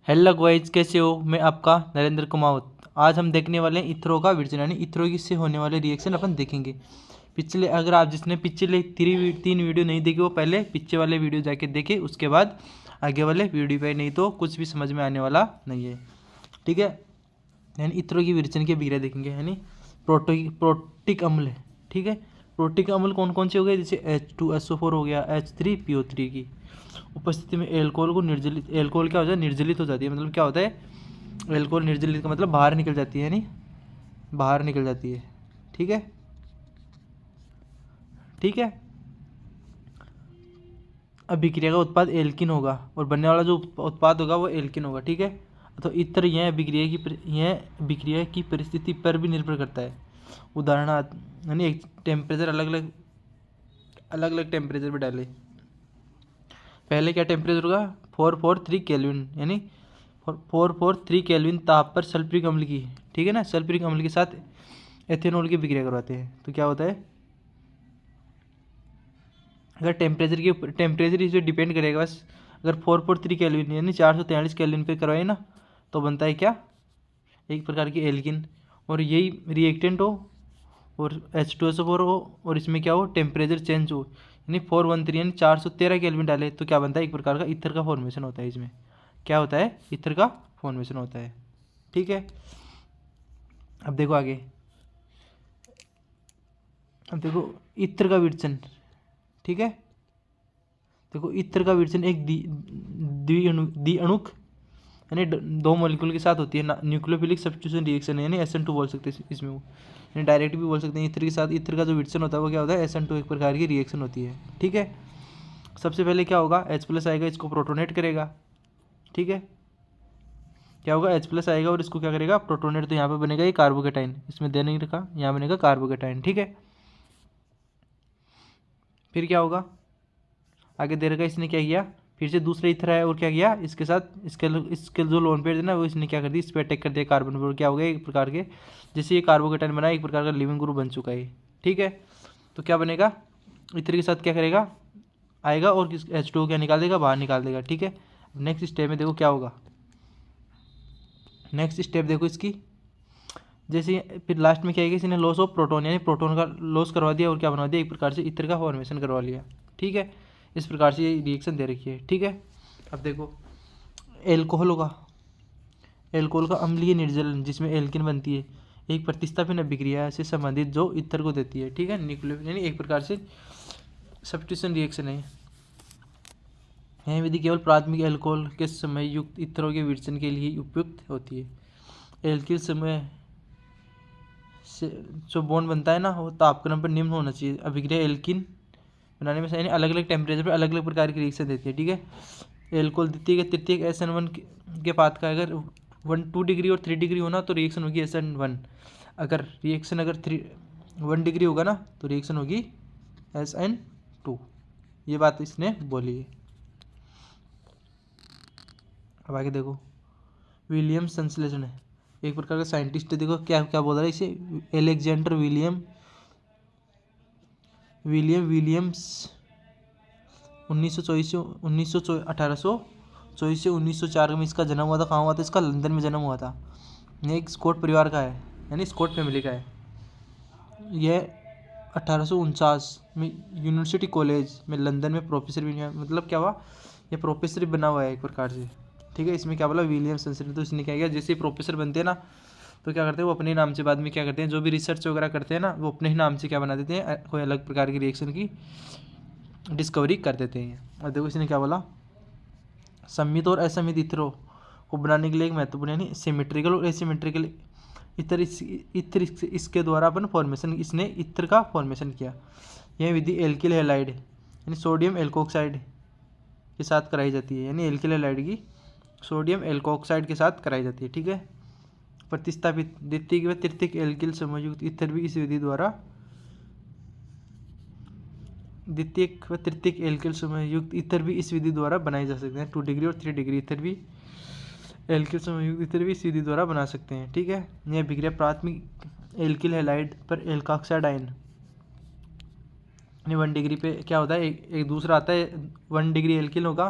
Hello guys, कैसे हो। मैं आपका नरेंद्र कुमावत। आज हम देखने वाले हैं इथरो का विरजन, यानी इथरो से होने वाले रिएक्शन अपन देखेंगे। पिछले अगर आप जिसने पिछले तीन वीडियो नहीं देखी वो पहले पीछे वाले वीडियो जाके देखे, उसके बाद आगे वाले वीडियो पे, नहीं तो कुछ भी समझ में आने वाला नहीं है। ठीक है, यानी इथरो की विरजन की अभिक्रिया देखेंगे, यानी प्रोटिक अम्ल। ठीक है, प्रोटिक अम्ल कौन कौन से हो गए, जैसे H2SO4 हो गया, H3PO3 की उपस्थिति में एल्कोहल को निर्जलित, एल्कोहल क्या हो जाता है, निर्जलित हो जाती है। मतलब क्या होता है, एल्कोहल निर्जलित का मतलब बाहर निकल जाती है, यानी बाहर निकल जाती है। ठीक है, ठीक है। अभिक्रिया का उत्पाद एल्किन होगा और बनने वाला जो उत्पाद होगा वो एल्किन होगा। ठीक है, तो इतर यह अभिक्रिया की परिस्थिति पर भी निर्भर करता है। उदाहरणार्थ, यानी एक टेम्परेचर अलग अलग टेम्परेचर पर डाले। पहले क्या टेम्परेचर होगा, 443 केल्विन, यानी 443 केल्विन ताप पर सल्फ्यूरिक अम्ल की, ठीक है ना, सल्फ्यूरिक अम्ल के साथ एथेनॉल की विक्रिया करवाते हैं। तो क्या होता है, अगर टेम्परेचर इस पर डिपेंड करेगा बस। अगर 443 केल्विन यानी 443 केल्विन पे करवाए ना, तो बनता है क्या, एक प्रकार की एल्किन। और यही रिएक्टेंट हो और H2SO4 हो और इसमें क्या हो, टेम्परेचर चेंज हो, यानी 413 यानी 413 केल्विन डाले, तो क्या बनता है, एक प्रकार का ईथर का फॉर्मेशन होता है। इसमें क्या होता है, ईथर का फॉर्मेशन होता है। ठीक है, अब देखो आगे, अब देखो ईथर का विरचन। ठीक है, देखो ईथर का विरचन एक द्विअणुक यानी दो मॉलिक्यूल के साथ होती है ना, न्यूक्लियोफिलिक सब्स्टिट्यूशन रिएक्शन है, यानी SN2 बोल सकते हैं इसमें वो, यानी डायरेक्ट भी बोल सकते हैं। ईथर के साथ ईथर का जो विरचन होता है वो क्या होता है, SN2 एक प्रकार की रिएक्शन होती है। ठीक है, सबसे पहले क्या होगा, H+ आएगा, इसको प्रोटोनेट करेगा। ठीक है, क्या होगा, H+ आएगा और इसको क्या करेगा, प्रोटोनेट। तो यहाँ पे बनेगा ये कार्बोकेटाइन, इसमें दे नहीं रखा, यहाँ बनेगा कार्बोकेटाइन। ठीक है, फिर क्या होगा, आगे दे रखा, इसने क्या किया, फिर से दूसरा ईथर आया और क्या किया, इसके साथ इसके जो लोन पेयर थे ना, वो इसने क्या कर दिया, इस पर अटैक कर दिया कार्बन पर। क्या हो गया, एक प्रकार के, जैसे ये कार्बोकेटाइन बना, एक प्रकार का लिविंग ग्रुप बन चुका है। ठीक है, तो क्या बनेगा, ईथर के साथ क्या करेगा, आएगा और H2O क्या निकाल देगा, बाहर निकाल देगा। ठीक है, नेक्स्ट स्टेप में देखो क्या होगा, नेक्स्ट स्टेप देखो इसकी, जैसे फिर लास्ट में क्या है, इसने लॉस ऑफ प्रोटोन, यानी प्रोटोन का लॉस करवा दिया और क्या बनवा दिया, एक प्रकार से ईथर का फॉर्मेशन करवा लिया। ठीक है, इस प्रकार से ये रिएक्शन दे रखी है। ठीक है, अब देखो एल्कोहल होगा, एल्कोहल का अम्लीय निर्जलन जिसमें एल्किन बनती है, एक प्रतिस्थापन अभिक्रिया से संबंधित जो ईथर को देती है। ठीक है, न्यूक्लियो यानी एक प्रकार से सब्स्टिट्यूशन रिएक्शन है। यह विधि केवल प्राथमिक एल्कोहल के समय युक्त ईथरों के विरचन के लिए उपयुक्त होती है। एल्किल समय से जो बॉन्ड बनता है ना, वो तापक्रम पर निम्न होना चाहिए। अभिक्रिया एल्किन बनाने में यानी अलग अलग टेम्परेचर पर अलग अलग प्रकार की रिएक्शन देती है। ठीक है, एल्कोहल द्वितीय तृतीयक SN1 के पात का अगर 2 डिग्री और 3 डिग्री होना तो रिएक्शन होगी SN1। अगर रिएक्शन 1 डिग्री होगा ना तो रिएक्शन होगी SN2। ये बात इसने बोली है। अब आगे देखो, विलियम संश्लेषण है, एक प्रकार का साइंटिस्ट है। देखो क्या क्या बोल रहा है इसे, एलेक्जेंडर विलियम्स 1824 से 1904 में इसका जन्म हुआ था। कहाँ हुआ था, इसका लंदन में जन्म हुआ था। ये एक स्कॉट परिवार का है, यानी स्कॉट फैमिली का है। यह 1849 में यूनिवर्सिटी कॉलेज में लंदन में प्रोफेसर भी नहीं, मतलब क्या हुआ, ये प्रोफेसर बना हुआ है एक प्रकार से। ठीक है, इसमें क्या बोला, विलियम संश्लेषण। तो इसने क्या किया, जैसे प्रोफेसर बनते हैं ना, तो क्या करते हैं वो अपने नाम से बाद में क्या करते हैं, जो भी रिसर्च वगैरह करते हैं ना, वो अपने ही नाम से क्या बना देते हैं, कोई अलग प्रकार की रिएक्शन की डिस्कवरी कर देते हैं। और देखो इसने क्या बोला, सममित और असमित ईथरों को बनाने के लिए एक महत्वपूर्ण, यानी सिमेट्रिकल और एसिमेट्रिकल ईथर इसके द्वारा अपन फॉर्मेशन, इसने ईथर का फॉर्मेशन किया। यह विधि एल्किल हैलाइड यानी सोडियम एल्कोक्साइड के साथ कराई जाती है, यानी एल्किल हैलाइड की सोडियम एल्कोक्साइड के साथ कराई जाती है। ठीक है, प्रतिस्थापित द्वितीयक व तृतीयक एल्किल समयुक्त ईथर भी इस विधि द्वारा, द्वितीयक व तृतीयक एल्किल समयुक्त ईथर भी इस विधि द्वारा बनाए जा सकते हैं। 2 डिग्री और 3 डिग्री ईथर भी, एल्किल समयुक्त ईथर भी इस विधि द्वारा बना सकते हैं। ठीक है, यह विक्रिया प्राथमिक एल्किल हैलाइड पर एल्कोक्साइड आयन 1 डिग्री पे क्या होता है, एक दूसरा आता है, 1 डिग्री एल्किल होगा,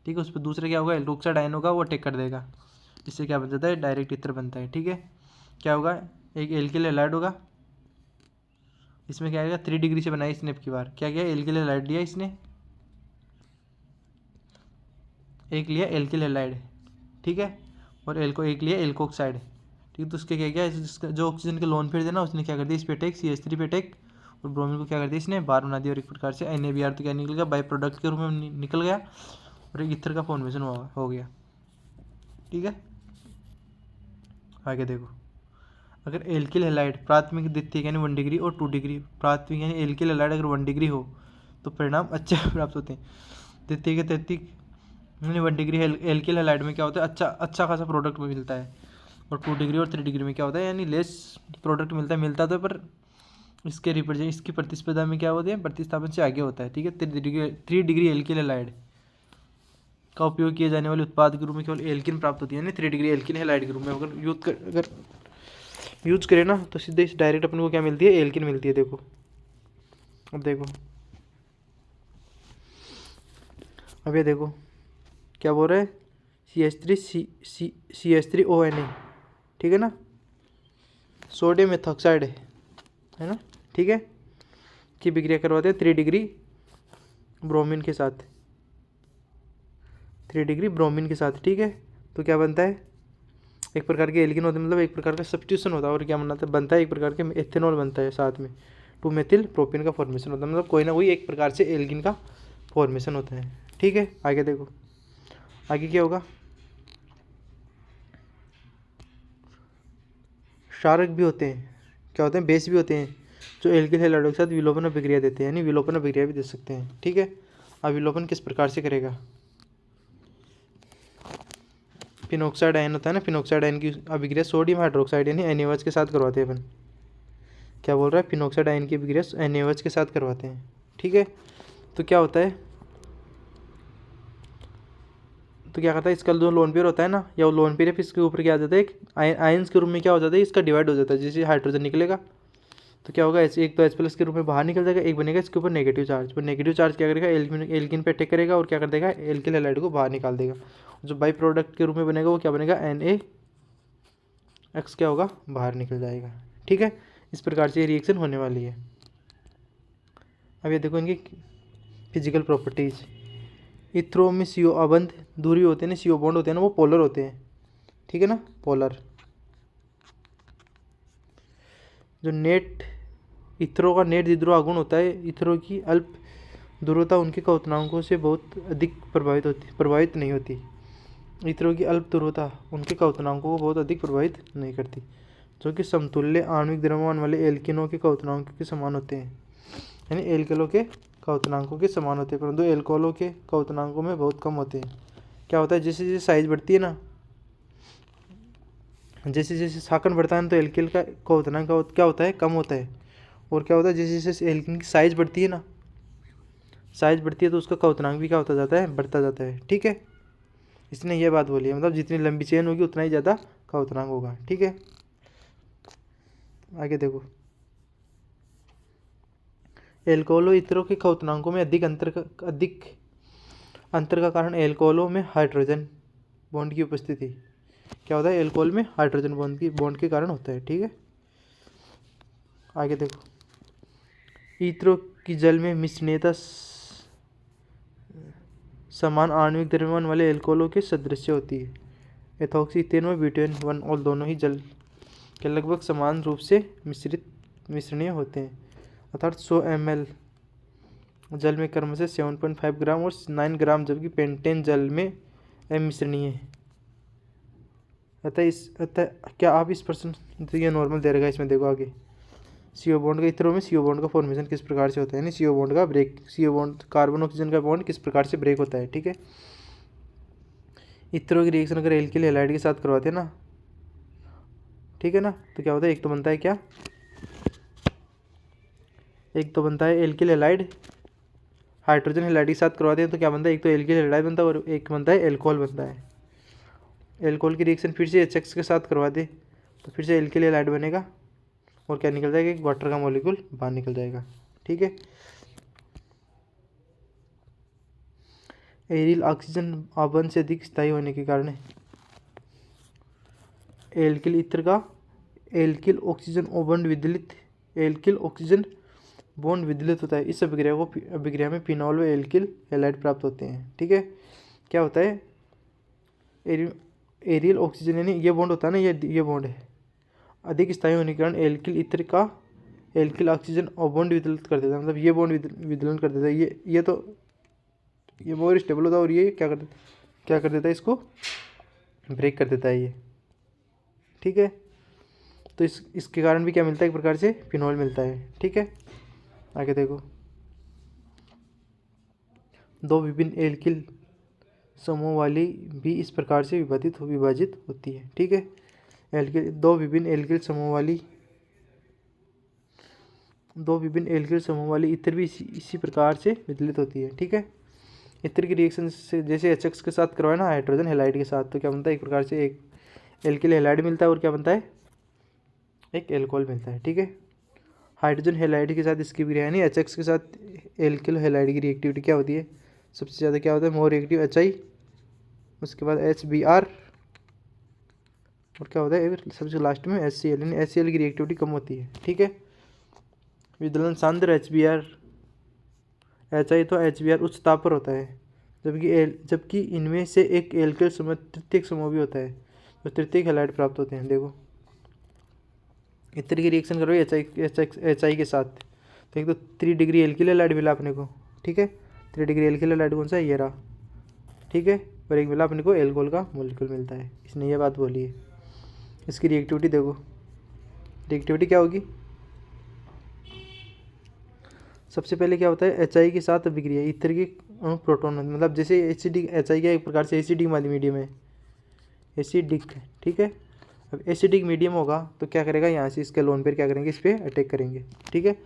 ठीक है। उस पर दूसरा क्या होगा, एल्कोक्साइड आयन होगा, वो अटैक कर देगा, इससे क्या बन जाता है, डायरेक्ट ईथर बनता है। ठीक है। क्या होगा, एक एल्किल हैलाइड होगा, इसमें क्या आएगा, 3 डिग्री से बनाया इसने, अब की बार क्या किया, एल्किल हैलाइड लिया इसने, एक लिया एल्किल हैलाइड, ठीक है, और एक लिया एल्कोक्साइड, ठीक है। तो उसके क्या किया, जो ऑक्सीजन के लोन पेयर थे ना, उसने क्या कर दिया, इस पे अटैक, CH3 पे अटैक, और ब्रोमीन को क्या कर दिया इसने, बाहर बना दिया, और एक प्रकार से NaBr तो क्या निकल गया, बाई प्रोडक्ट के रूप में निकल गया, और एक ईथर का फॉर्मेशन हो गया। ठीक है। आगे देखो, अगर एल्किल हैलाइड प्राथमिक द्वितीयक यानी 1 डिग्री और 2 डिग्री, प्राथमिक यानी एल्किल हैलाइड अगर 1 डिग्री हो तो परिणाम अच्छे प्राप्त होते हैं। द्वितीयक के तृतीयक यानी 1 डिग्री एल्किल हैलाइड में क्या होता है, अच्छा खासा प्रोडक्ट मिलता है, और 2 डिग्री और 3 डिग्री में क्या होता है, यानी लेस प्रोडक्ट मिलता तो, पर इसकी प्रतिस्पर्धा में क्या होती है, प्रतिस्थापन से आगे होता है। ठीक है। 3 डिग्री एल्किल हैलाइड का उपयोग किए जाने वाले उत्पाद के रूप में केवल एल्किन प्राप्त होती है, यानी 3 डिग्री एल्किन हैलाइड के रूप में अगर यूज करें ना, तो सीधे डायरेक्ट अपन को क्या मिलती है, एल्किन मिलती है। देखो, अब देखो, अब ये देखो क्या बोल रहा है, CH3ONA, ठीक है ना, सोडियम मेथॉक्साइड है ना, ठीक है, की विक्रिया करवाते हैं 3 डिग्री ब्रोमीन के साथ, 3 डिग्री ब्रोमीन के साथ। ठीक है। तो क्या बनता है, एक प्रकार के एल्किन होते हैं, मतलब एक प्रकार का सब्स्टिट्यूशन होता है, और क्या बनता है एक प्रकार के एथेनॉल बनता है, साथ में 2 मेथिल प्रोपेन का फॉर्मेशन होता है, मतलब कोई ना कोई एक प्रकार से एल्किन का फॉर्मेशन होता है। ठीक है। आगे देखो, आगे क्या होगा, क्षारक भी होते हैं, क्या होते हैं, बेस भी होते हैं, जो एल्किल हैलाइड के साथ विलोपन अभिक्रिया देते हैं, यानी विलोपन अभिक्रिया भी दे सकते हैं। ठीक है। अब विलोपन किस प्रकार से करेगा, फिनॉक्साइड आयन होता है ना, फिनॉक्साइड आयन की अभिक्रिया सोडियम हाइड्रोक्साइड यानी NaOH के साथ करवाते हैं अपन। क्या बोल रहा है, फिनॉक्साइड आयन की अभिक्रिया NaOH के साथ करवाते हैं। ठीक है। तो क्या होता है, तो क्या करता है, इसका जो लोन पेयर होता है ना, या वो लोन पेयर है, फिर इसके ऊपर क्या आ जाता है, एक आयन्स के रूप में क्या हो जाता है, इसका डिवाइड हो जाता है। जैसे हाइड्रोजन निकलेगा तो क्या होगा, एक तो H+ के रूप में बाहर निकल जाएगा, एक बनेगा इसके ऊपर नेगेटिव चार्ज, पर नेगेटिव चार्ज क्या करेगा, एल्किन पे अटैक करेगा, और क्या कर देगा, एल्किल हैलाइड को बाहर निकाल देगा। जो बाई प्रोडक्ट के रूप में बनेगा वो क्या बनेगा, NaX क्या होगा, बाहर निकल जाएगा। ठीक है। इस प्रकार से ये रिएक्शन होने वाली है। अब ये देखो इनकी फिजिकल प्रॉपर्टीज, इथरो में CO अबंध दूरी होते हैं ना, CO बॉन्ड होते हैं ना, वो पोलर होते हैं। ठीक है ना, पोलर। जो नेट इथरो का नेट द्विध्रुव आघूर्ण होता है, इथरो की अल्प ध्रुवता उनके क्वथनांकों से बहुत अधिक प्रभावित नहीं होती। इथरो की अल्प ध्रुवता उनके क्वथनांकों को बहुत अधिक प्रभावित नहीं करती, जो कि समतुल्य आणविक द्रव्यमान वाले एल्किनों के क्वथनांकों के समान होते हैं, यानी एल्किलों के क्वथनांकों के समान होते हैं, परंतु एल्कोहलों के क्वथनांकों में बहुत कम होते हैं। क्या होता है, जैसे जैसे साइज बढ़ती है ना, जैसे जैसे शाखन बढ़ता है ना, तो एल्किल का क्वथनांक क्या होता है, कम होता है। और क्या होता है, जैसे जैसे एल्किन की साइज बढ़ती है ना, साइज बढ़ती है तो उसका क्वथनांक भी क्या होता जाता है, बढ़ता जाता है। ठीक है। इसने ये बात बोली है, मतलब जितनी लंबी चेन होगी उतना ही ज़्यादा क्वथनांक होगा। ठीक है। आगे देखो, एल्कोहलों इथरों के क्वथनांकों में अधिक अंतर का कारण एल्कोहलों में हाइड्रोजन बॉन्ड की उपस्थिति, क्या होता है, एल्कोहल में हाइड्रोजन बॉन्ड के कारण होता है। ठीक है। आगे देखो, इथरो की जल में मिश्रणीयता समान आणविक द्रव्यमान वाले एल्कोहलों के सदृश होती है। एथॉक्सी इथेन व ब्यूटेन 1 और दोनों ही जल के लगभग समान रूप से मिश्रणीय होते हैं, अर्थात 100 ml जल में क्रमशः 7.5 ग्राम और 9 ग्राम, जबकि पेंटेन जल में अमिश्रणीय है। अतः क्या आप इस प्रश्न, तो ये नॉर्मल दे रहेगा, इसमें देखो आगे, CO बॉन्ड का इथरो में CO बॉन्ड का फॉर्मेशन किस प्रकार से होता है, यानी CO बॉन्ड का break, CO bond carbon oxygen का बॉन्ड किस प्रकार से ब्रेक होता है। ठीक है। इथरो की रिएक्शन अगर एल्किल हैलाइड के साथ करवाते हैं ना, ठीक है ना, तो क्या होता है, एक तो बनता है क्या, एक तो बनता है एल्किल हैलाइड, हाइड्रोजन हैलाइड के साथ करवाते हैं तो क्या बनता है, एक तो एल्किल हैलाइड बनता है और एक बनता है एल्कोहल बनता है। एल्कोहल की रिएक्शन फिर से HX के साथ करवा दे तो फिर से एल्किल हैलाइड बनेगा, और क्या निकल जाएगा, एक वाटर का मॉलिक्यूल बाहर निकल जाएगा। ठीक है। एरियल ऑक्सीजन आबंध से अधिक स्थायी होने के कारण एल्किल इत्र का एल्किल ऑक्सीजन बॉन्ड विदलित होता है। इस अभिक्रिया में फिनॉल व एल्किल हैलाइड प्राप्त होते हैं। ठीक है, क्या होता है, एरियल ऑक्सीजन यानी ये बॉन्ड होता है ना, ये बॉन्ड है, अधिक स्थायी होने के कारण एल्किल इत्र का एल्किल ऑक्सीजन बॉन्ड विदलित कर देता है, मतलब ये बॉन्ड विदलन कर देता है। ये मोर स्टेबल होता है और ये क्या कर देता है, इसको ब्रेक कर देता है ये। ठीक है, तो इसके कारण भी क्या मिलता है, एक प्रकार से फिनॉल मिलता है। ठीक है, आगे देखो, दो विभिन्न एल्किल समूह वाली भी इस प्रकार से विभाजित होती है। ठीक है, दो विभिन्न एल्किल समूह वाली इत्र भी इसी प्रकार से विदलित होती है। ठीक है, इत्र की रिएक्शन से जैसे HX के साथ करवाए ना हाइड्रोजन हैलाइड के साथ, तो क्या बनता है, एक प्रकार से एक एल्किल हैलाइड मिलता है और क्या बनता है, एक एल्कोहल मिलता है। ठीक है, हाइड्रोजन हैलाइड के साथ इसकी भी यानी HX के साथ एल्किल हैलाइड की रिएक्टिविटी क्या होती है, सबसे ज़्यादा क्या होता है, मोर रिएक्टिव HI, उसके बाद HBr और क्या होता है सबसे लास्ट में HCl, यानी HCl की रिएक्टिविटी कम होती है। ठीक है, विदलन सांद्र HI तो HBr उच्च ताप पर होता है, जबकि इनमें से एक एल्किल समूह तृतीयक समूह भी होता है, तो तृतीयक हैलाइड प्राप्त होते हैं। देखो, इत्र की रिएक्शन करो HI के साथ, तो एक तो 3 डिग्री एल्किल हैलाइड मिला अपने को। ठीक है, 3 डिग्री एल्किल हैलाइड कौन सा है, ये रहा। ठीक है, और एक मिला अपने को एल्कोहल का मॉलिक्यूल मिलता है, इसने ये बात बोली है। इसकी रिएक्टिविटी देखो, रिएक्टिविटी क्या होगी, सबसे पहले क्या होता है, HI के साथ अभिक्रिया, इत्र की अणु प्रोटॉन, मतलब जैसे एसिडिक HI का एक प्रकार से एसिडिक मीडियम है, एसिडिक। ठीक है, अब एसिडिक मीडियम होगा तो क्या करेगा, यहाँ से इसके लोन पेयर क्या करेंगे, इस पर अटैक करेंगे। ठीक है,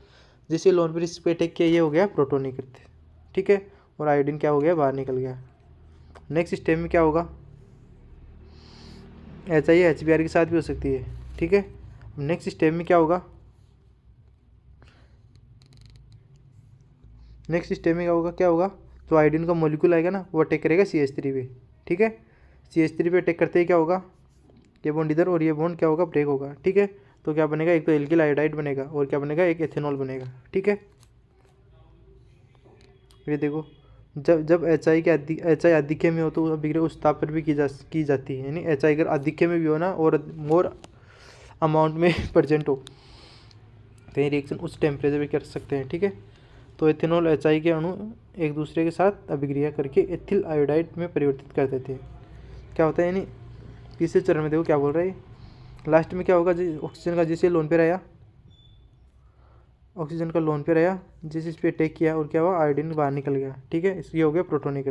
जैसे लोन पेयर इस पर अटैक किया, ये हो गया प्रोटोनिक। ठीक है, और आयोडीन क्या हो गया, बाहर निकल गया। नेक्स्ट स्टेप में क्या होगा, HI HBr के साथ भी हो सकती है। ठीक है, नेक्स्ट स्टेप में क्या होगा, क्या होगा, तो आयोडीन का मॉलिक्यूल आएगा ना, वो अटैक करेगा CH3 पे। ठीक है, CH3 पे अटैक करते ही क्या होगा, ये बॉन्ड इधर और ये बॉन्ड क्या होगा, ब्रेक होगा। ठीक है, तो क्या बनेगा, एक तो एल्किल आयोडाइड बनेगा और क्या बनेगा, एक एथेनॉल बनेगा। ठीक है, ये देखो, जब HI आधिक्य में हो तो अभिक्रिया उस ताप पर भी की जाती है, यानी HI अगर आधिक्य में भी हो ना और मोर अमाउंट में प्रेजेंट हो तो ये रिएक्शन उस टेम्परेचर पे कर सकते हैं। ठीक है, तो एथेनॉल HI के अणु एक दूसरे के साथ अभिक्रिया करके एथिल आयोडाइड में परिवर्तित कर देते हैं। क्या होता है, यानी तीसरे चरण में देखो क्या बोल रहा है, लास्ट में क्या होगा, ऑक्सीजन का जैसे लोन पे आया, ऑक्सीजन का लोन पे आया, जिस इस पे अटैक किया और क्या हुआ, आयोडीन बाहर निकल गया। ठीक है, ये हो गया प्रोटोनिक।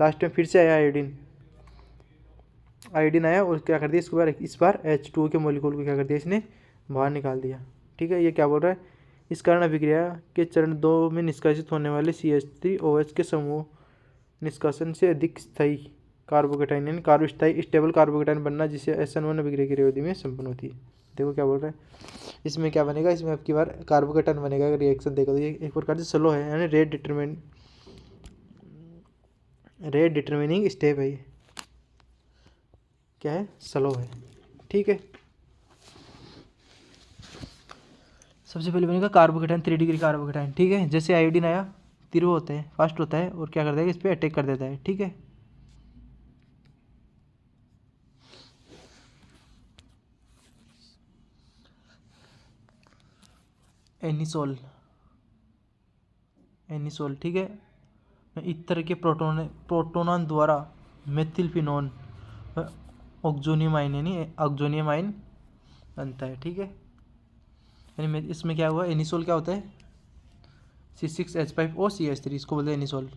लास्ट में फिर से आया आयोडीन आया और क्या कर दिया, इस बार H2O के मॉलिक्यूल को क्या कर दिया, इसने बाहर निकाल दिया। ठीक है, ये क्या बोल रहा है, इस कारण अभिक्रिया के चरण 2 में निष्कासित होने वाले CH3OH के समूह निष्कासन से अधिक स्थायी कार्बोकेटाइन यानी कार्बोस्थायी स्टेबल कार्बोकेटाइन बनना, जिसे SN1 अभिक्रिया की अवधि में संपन्न होती है। देखो क्या बोल रहा है, इसमें क्या बनेगा, इसमें आपकी बार कार्बोकेटाइन बनेगा। अगर रिएक्शन देखो तो ये एक प्रकार से स्लो है, यानी रेट डिटरमिनिंग स्टेप है, ये क्या है, स्लो है। ठीक है, सबसे पहले बनेगा कार्बोकेटाइन, 3 डिग्री कार्बोकेटाइन। ठीक है, जैसे आयोडीन आया, तीव्र होते हैं, फास्ट होता है और क्या कर देगा, इस पर अटैक कर देता है। ठीक है, एनिसोल। ठीक है, इत्र के प्रोटोनॉन द्वारा मेथिलफिनोन ऑक्सोनियमाइन बनता है। ठीक है, यानी इसमें क्या हुआ, एनिसोल क्या होता है, C6H5O CH3, इसको बोलते हैं एनिसोल।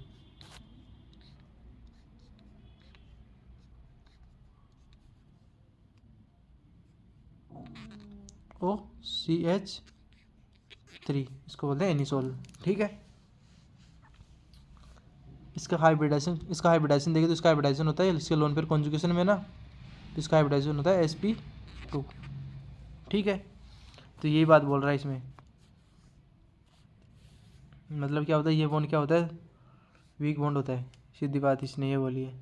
CH3, इसको बोलते हैं एनिसोल। ठीक है, इसका हाइब्रिडाइजेशन देखें तो इसका हाइब्रिडाइजेशन होता है, इसके लोन पेयर कॉन्जुगेशन में ना, तो इसका हाइब्रिडाइजेशन होता है sp2। ठीक है, तो यही बात बोल रहा है इसमें, मतलब क्या होता है, ये बॉन्ड क्या होता है, वीक बॉन्ड होता है। सीधी बात इसने ये बोली है,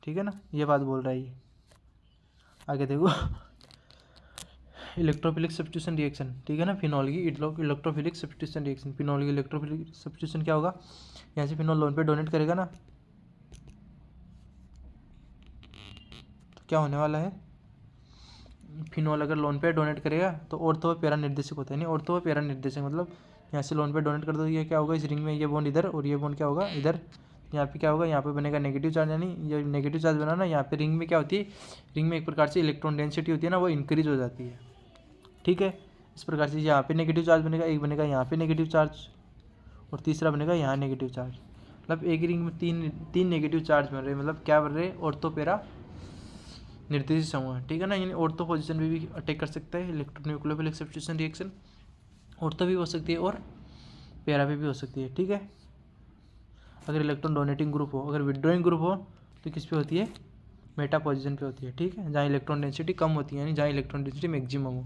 ठीक है ना, ये बात बोल रहा है ये। आगे देखो इलेक्ट्रोफिलिक सब्स्टिट्यूशन रिएक्शन, ठीक है ना, फिनॉल की इलेक्ट्रोफिलिक सब्स्टिट्यूशन रिएक्शन। फिनॉल की इलेक्ट्रोफिलिक सब्स्टिट्यूशन क्या होगा, यहाँ से फिनॉल लोन पे डोनेट करेगा ना, तो क्या होने वाला है, फिनॉल अगर लोन पे डोनेट करेगा तो ऑर्थो व पैरा निर्देशक होता है, नहीं ऑर्थो व पैरा निर्देशक मतलब यहाँ से लोन पे डोनेट कर दो, ये क्या होगा, इस रिंग में ये बॉन्ड इधर और ये बॉन्ड क्या होगा इधर, यहाँ पे क्या होगा, यहाँ पे बनेगा नेगेटिव चार्ज, यानी ये नेगेटिव चार्ज बना ना, यहाँ पे रिंग में क्या होती है, रिंग में एक प्रकार से इलेक्ट्रॉन डेंसिटी होती है ना, वो इंक्रीज हो जाती है, ठीक है। इस प्रकार से यहाँ पे नेगेटिव चार्ज बनेगा, एक बनेगा यहाँ पे नेगेटिव चार्ज और तीसरा बनेगा यहाँ नेगेटिव चार्ज, मतलब एक रिंग में तीन नेगेटिव चार्ज बन रहे, मतलब क्या बन रहे, ऑर्थो पैरा निर्देशित समूह, ठीक है ना। यानी ऑर्थो पोजीशन पे भी अटैक कर सकता है इलेक्ट्रोन्यूक्लियोफिलिक सब्स्टिट्यूशन रिएक्शन, ऑर्थो भी हो सकती है और पैरा पे भी हो सकती है, ठीक है। अगर इलेक्ट्रॉन डोनेटिंग ग्रुप हो, अगर विड्रॉइंग ग्रुप हो तो किस पे होती है, मेटा पोजीशन पे होती है, ठीक है, जहाँ इलेक्ट्रॉन डेंसिटी कम होती है, यानी जहाँ इलेक्ट्रॉन डेंसिटी मैक्सिमम हो,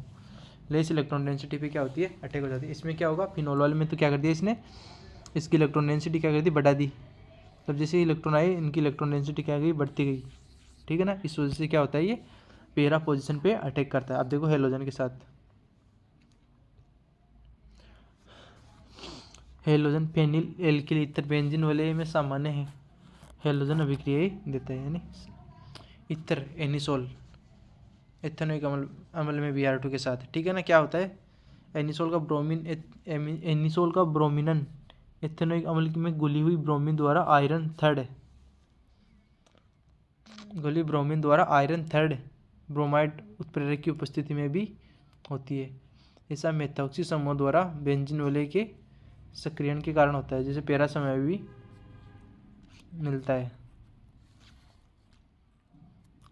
लेस इलेक्ट्रॉन डेंसिटी पे क्या होती है, अटैक हो जाती है। इसमें क्या होगा, फिनॉल वाले में तो क्या कर दिया इसने, इसकी इलेक्ट्रॉन डेंसिटी क्या कर दी, बढ़ा दी, तब जैसे इलेक्ट्रॉन आए इनकी इलेक्ट्रॉन डेंसिटी क्या गई, बढ़ती गई, ठीक है ना। इस वजह से क्या होता है, ये पैरा पोजीशन पे अटैक करता है। अब देखो हेलोजन के साथ, halogen phenyl alkyl ether benzene वाले में सामान्य है, हेलोजन अभिक्रिया ही देता है, यानी ईथर एनिसोल एथेनोइक अम्ल में Br2 के साथ, ठीक है ना। क्या होता है, एनिसोल का ब्रोमिनन एथेनोइक अम्ल में घुली हुई ब्रोमीन द्वारा आयरन थर्ड ब्रोमाइड उत्प्रेरक की उपस्थिति में भी होती है। ऐसा मेथॉक्सी समूह द्वारा बेंजीन वलय के सक्रियण के कारण होता है, जैसे पैरा समय में भी मिलता है।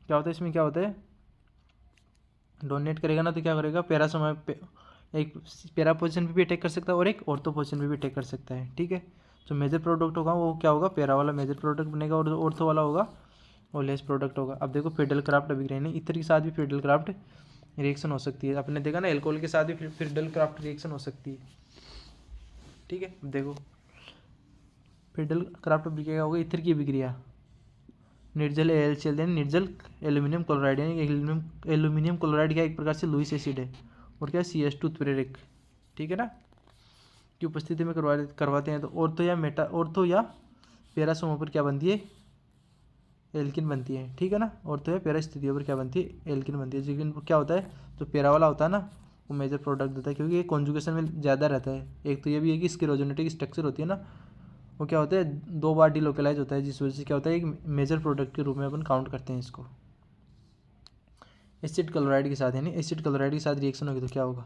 क्या होता है इसमें, क्या होता है, डोनेट करेगा ना तो क्या करेगा, पैरा समय पे एक पैरा पोजीशन पे भी अटैक कर सकता है और एक ऑर्थो पोजीशन पे भी अटैक कर सकता है, ठीक है। जो मेजर प्रोडक्ट होगा वो क्या होगा, पैरा वाला मेजर प्रोडक्ट बनेगा और जो ऑर्थो वाला होगा वो लेस प्रोडक्ट होगा। अब देखो फिडल क्राफ्ट अभिक्रिया, नहीं इतर के साथ भी फिडल क्राफ्ट रिएक्शन हो सकती है, आपने देखा ना एल्कोहल के साथ भी फिडल क्राफ्ट रिएक्शन हो सकती है, ठीक है। देखो फिडल क्राफ्ट अभिक्रिया होगा इतर की अभिक्रिया, निर्जल AlCl निर्जल एल्यूमिनियम क्लोराइड, यानी एल्यूमिनियम क्लोराइड क्या एक प्रकार से लुईस एसिड है और क्या CS2 उत्प्रेरक, ठीक है ना, की उपस्थिति में करवाते हैं। तो ऑर्थो या पैरा समूह पर क्या बनती है, एल्किन बनती है, ठीक है ना। ऑर्थो या पैरा स्थितियों पर क्या बनती है, एल्किन बनती है। लेकिन क्या होता है, जो पैरा वाला होता है ना वो मेजर प्रोडक्ट देता है, क्योंकि ये कॉन्जुगेशन में ज़्यादा रहता है। एक तो ये भी है कि इसकी रोजोनेटिक स्ट्रक्चर होती है ना, वो क्या होता है 2 बार डिलोकलाइज होता है, जिस वजह से क्या होता है एक मेजर प्रोडक्ट के रूप में अपन काउंट करते हैं इसको। एसिड क्लोराइड के साथ, यानी एसिड क्लोराइड के साथ रिएक्शन होगी तो क्या होगा,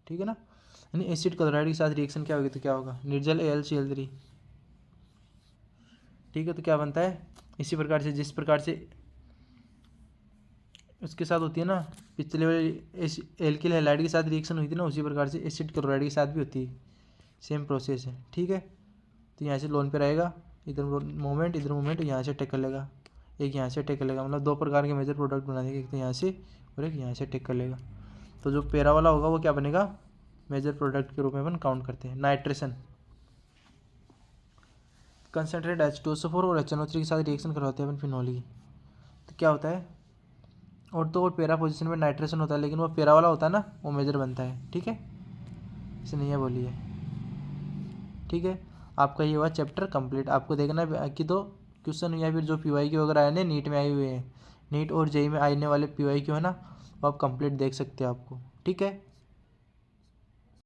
ठीक है ना, यानी एसिड क्लोराइड के साथ रिएक्शन क्या होगी तो क्या होगा, निर्जल AlCl3, ठीक है। तो क्या बनता है, इसी प्रकार से जिस प्रकार से उसके साथ होती है ना पिछले वाले एल्किल हैलाइड के साथ रिएक्शन हुई थी ना, उसी प्रकार से एसिड क्लोराइड के साथ भी होती है, सेम प्रोसेस है, ठीक है। तो यहाँ से लोन पे रहेगा, इधर मोमेंट यहाँ से अटैक कर लेगा, एक यहाँ से अटैक कर लेगा, मतलब 2 प्रकार के मेजर प्रोडक्ट बना देगा, एक तो यहाँ से और एक यहाँ से अटैक कर लेगा। तो जो पैरा वाला होगा वो क्या बनेगा, मेजर प्रोडक्ट के रूप में अपन काउंट करते हैं। नाइट्रेशन, कंसनट्रेट H2SO4 और HNO3 के साथ रिएक्शन करवाते हैं अपन फिनॉल की, तो क्या होता है, और तो और पैरा पोजीशन में नाइट्रेशन होता है, लेकिन वो पैरा वाला होता है ना वो मेजर बनता है, ठीक है, इसने ये बोली है, ठीक है। आपका ये हुआ चैप्टर कंप्लीट। आपको देखना है कि तो क्वेश्चन या फिर जो PYQ वगैरह आए ना नीट में आए हुए हैं, नीट और JEE में आने वाले PYQ है ना, वो आप कंप्लीट देख सकते हो आपको, ठीक है।